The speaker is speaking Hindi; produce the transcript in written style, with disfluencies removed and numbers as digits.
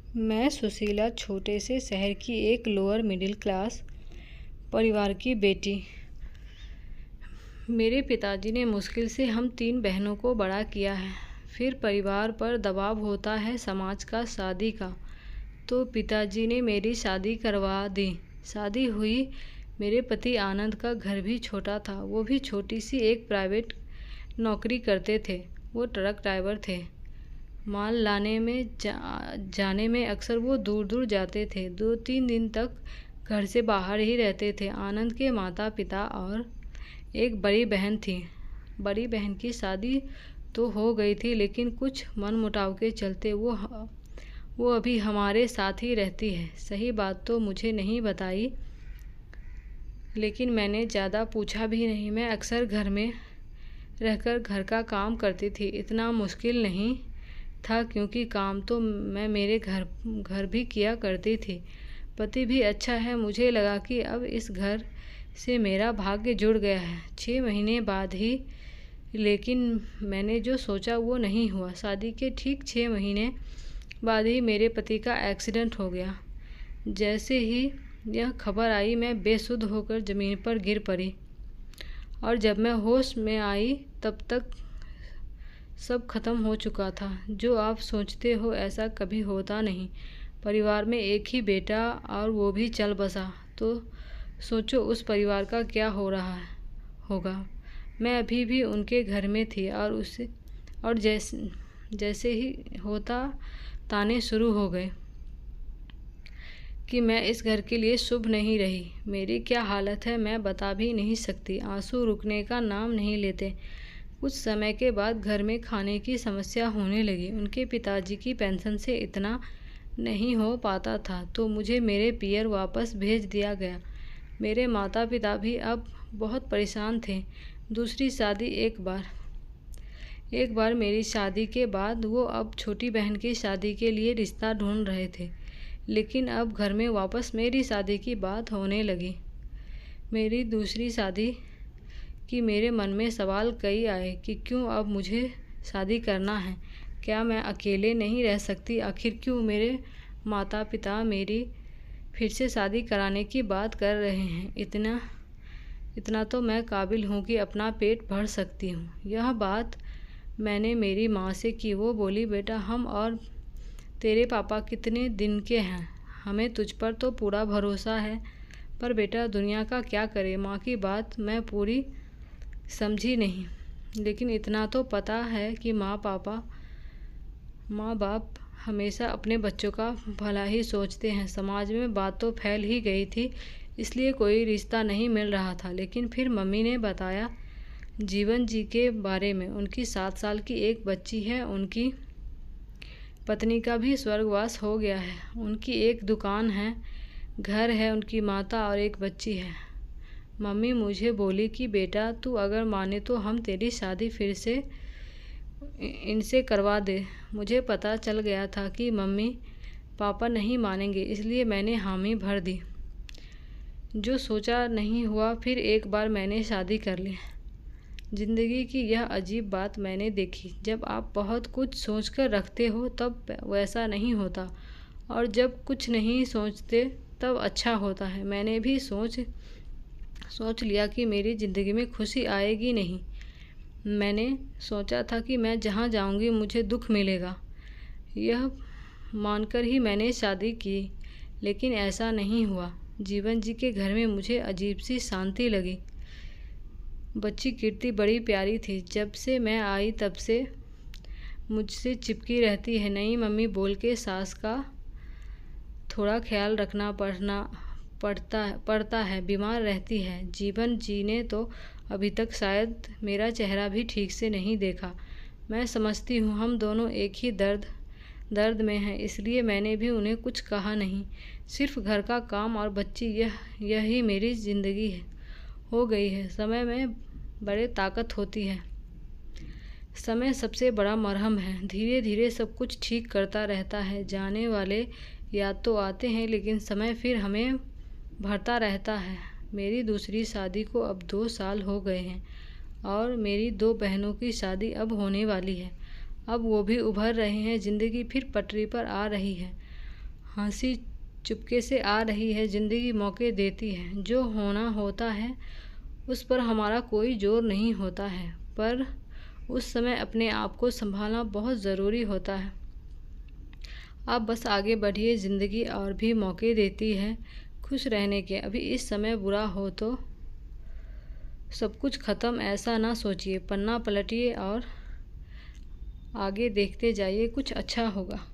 मैं सुशीला छोटे से शहर की एक लोअर मिडिल क्लास परिवार की बेटी। मेरे पिताजी ने मुश्किल से हम 3 बहनों को बड़ा किया है। फिर परिवार पर दबाव होता है समाज का, शादी का, तो पिताजी ने मेरी शादी करवा दी। शादी हुई। मेरे पति आनंद का घर भी छोटा था, वो भी छोटी सी एक प्राइवेट नौकरी करते थे। वो ट्रक ड्राइवर थे। माल लाने में जाने में अक्सर वो दूर दूर जाते थे। 2-3 दिन तक घर से बाहर ही रहते थे। आनंद के माता पिता और एक बड़ी बहन थी। बड़ी बहन की शादी तो हो गई थी, लेकिन कुछ मनमुटाव के चलते वो अभी हमारे साथ ही रहती है। सही बात तो मुझे नहीं बताई, लेकिन मैंने ज़्यादा पूछा भी नहीं। मैं अक्सर घर में रहकर घर का काम करती थी। इतना मुश्किल नहीं था, क्योंकि काम तो मैं मेरे घर भी किया करती थी। पति भी अच्छा है। मुझे लगा कि अब इस घर से मेरा भाग्य जुड़ गया है। 6 महीने बाद ही, लेकिन मैंने जो सोचा वो नहीं हुआ। शादी के ठीक 6 महीने बाद ही मेरे पति का एक्सीडेंट हो गया। जैसे ही यह खबर आई, मैं बेसुध होकर ज़मीन पर गिर पड़ी, और जब मैं होश में आई तब तक सब खत्म हो चुका था। जो आप सोचते हो ऐसा कभी होता नहीं। परिवार में एक ही बेटा, और वो भी चल बसा, तो सोचो उस परिवार का क्या हो रहा होगा। मैं अभी भी उनके घर में थी, और जैसे ही होता ताने शुरू हो गए कि मैं इस घर के लिए शुभ नहीं रही। मेरी क्या हालत है मैं बता भी नहीं सकती। आंसू रुकने का नाम नहीं लेते। कुछ समय के बाद घर में खाने की समस्या होने लगी। उनके पिताजी की पेंशन से इतना नहीं हो पाता था, तो मुझे मेरे पियर वापस भेज दिया गया। मेरे माता पिता भी अब बहुत परेशान थे। दूसरी शादी एक बार मेरी शादी के बाद वो अब छोटी बहन की शादी के लिए रिश्ता ढूंढ रहे थे, लेकिन अब घर में वापस मेरी शादी की बात होने लगी। मेरी दूसरी शादी कि मेरे मन में सवाल कई आए कि क्यों अब मुझे शादी करना है। क्या मैं अकेले नहीं रह सकती? आखिर क्यों मेरे माता पिता मेरी फिर से शादी कराने की बात कर रहे हैं? इतना तो मैं काबिल हूँ कि अपना पेट भर सकती हूँ। यह बात मैंने मेरी माँ से की। वो बोली, बेटा हम और तेरे पापा कितने दिन के हैं, हमें तुझ पर तो पूरा भरोसा है, पर बेटा दुनिया का क्या करे। माँ की बात मैं पूरी समझी नहीं, लेकिन इतना तो पता है कि माँ बाप हमेशा अपने बच्चों का भला ही सोचते हैं। समाज में बात तो फैल ही गई थी, इसलिए कोई रिश्ता नहीं मिल रहा था। लेकिन फिर मम्मी ने बताया जीवन जी के बारे में। उनकी 7 साल की एक बच्ची है। उनकी पत्नी का भी स्वर्गवास हो गया है। उनकी एक दुकान है, घर है, उनकी माता और एक बच्ची है। मम्मी मुझे बोली कि बेटा तू अगर माने तो हम तेरी शादी फिर से इनसे करवा दे। मुझे पता चल गया था कि मम्मी पापा नहीं मानेंगे, इसलिए मैंने हामी भर दी। जो सोचा नहीं हुआ, फिर एक बार मैंने शादी कर ली। ज़िंदगी की यह अजीब बात मैंने देखी। जब आप बहुत कुछ सोचकर रखते हो तब वैसा नहीं होता, और जब कुछ नहीं सोचते तब अच्छा होता है। मैंने भी सोच लिया कि मेरी ज़िंदगी में खुशी आएगी नहीं। मैंने सोचा था कि मैं जहाँ जाऊँगी मुझे दुख मिलेगा। यह मानकर ही मैंने शादी की, लेकिन ऐसा नहीं हुआ। जीवन जी के घर में मुझे अजीब सी शांति लगी। बच्ची कीर्ति बड़ी प्यारी थी। जब से मैं आई तब से मुझसे चिपकी रहती है। नहीं मम्मी बोल के सास का थोड़ा ख्याल रखना पड़ता है। बीमार रहती है। जीवन जी ने तो अभी तक शायद मेरा चेहरा भी ठीक से नहीं देखा। मैं समझती हूँ हम दोनों एक ही दर्द में हैं, इसलिए मैंने भी उन्हें कुछ कहा नहीं। सिर्फ घर का काम और बच्ची, यही मेरी ज़िंदगी हो गई है। समय में बड़े ताकत होती है। समय सबसे बड़ा मरहम है। धीरे धीरे सब कुछ ठीक करता रहता है। जाने वाले याद तो आते हैं, लेकिन समय फिर हमें भरता रहता है। मेरी दूसरी शादी को अब 2 साल हो गए हैं, और मेरी 2 बहनों की शादी अब होने वाली है। अब वो भी उभर रहे हैं। ज़िंदगी फिर पटरी पर आ रही है। हंसी चुपके से आ रही है, ज़िंदगी मौके देती है। जो होना होता है उस पर हमारा कोई जोर नहीं होता है, पर उस समय अपने आप को संभालना बहुत ज़रूरी होता है। आप बस आगे बढ़िए, ज़िंदगी और भी मौके देती है खुश रहने के। अभी इस समय बुरा हो तो सब कुछ ख़त्म ऐसा ना सोचिए। पन्ना पलटिए और आगे देखते जाइए, कुछ अच्छा होगा।